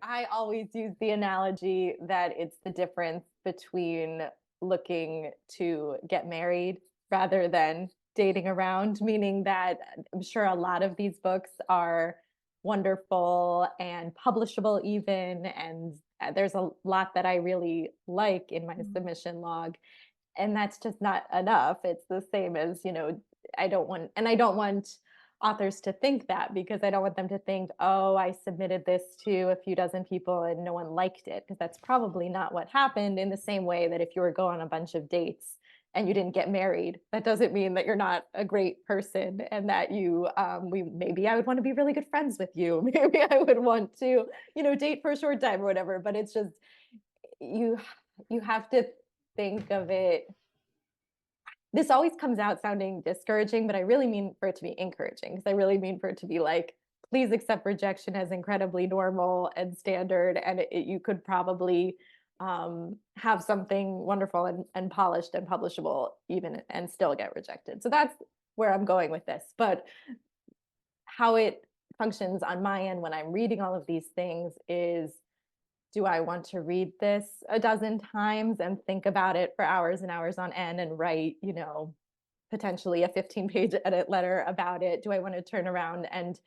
I always use the analogy that it's the difference between looking to get married rather than dating around, meaning that I'm sure a lot of these books are wonderful and publishable even, and there's a lot that I really like in my Mm. submission log, and that's just not enough. It's the same as, I don't want authors to think that, because I don't want them to think, oh, I submitted this to a few dozen people and no one liked it, because that's probably not what happened. In the same way that if you were going on a bunch of dates and you didn't get married, that doesn't mean that you're not a great person and that we maybe I would want to be really good friends with you. Maybe I would want to, date for a short time or whatever. But it's just you you have to think of it. This always comes out sounding discouraging, but I really mean for it to be encouraging, because I really mean for it to be like, please accept rejection as incredibly normal and standard, and you could probably have something wonderful and polished and publishable even and still get rejected. So that's where I'm going with this. But how it functions on my end when I'm reading all of these things is, do I want to read this a dozen times and think about it for hours and hours on end and write, potentially a 15-page edit letter about it? Do I want to turn around and,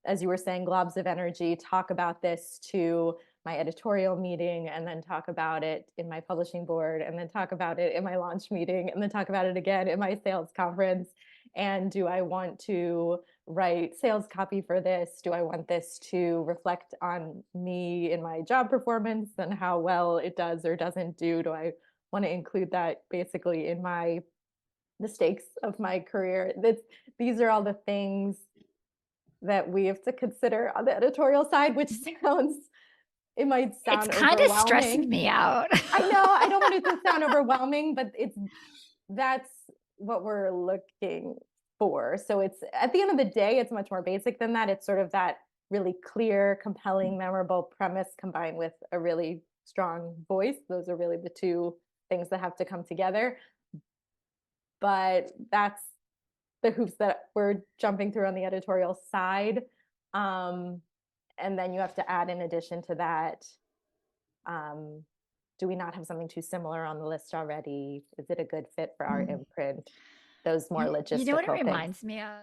as you were saying, globs of energy, talk about this to my editorial meeting, and then talk about it in my publishing board, and then talk about it in my launch meeting, and then talk about it again in my sales conference? And do I want to write sales copy for this? Do I want this to reflect on me in my job performance and how well it does or doesn't do? Do I want to include that basically in my mistakes of my career? These are all the things that we have to consider on the editorial side, which sounds it might It's sound kind of stressing overwhelming. me out. I know, I don't want it to sound overwhelming, but that's what we're looking for. So it's, at the end of the day, it's much more basic than that. It's sort of that really clear, compelling, memorable premise combined with a really strong voice. Those are really the two things that have to come together. But that's the hoops that we're jumping through on the editorial side. Um, and then you have to add, in addition to that, um, do we not have something too similar on the list already? Is it a good fit for our Mm. imprint? Those more You know what it logistical things. reminds me of?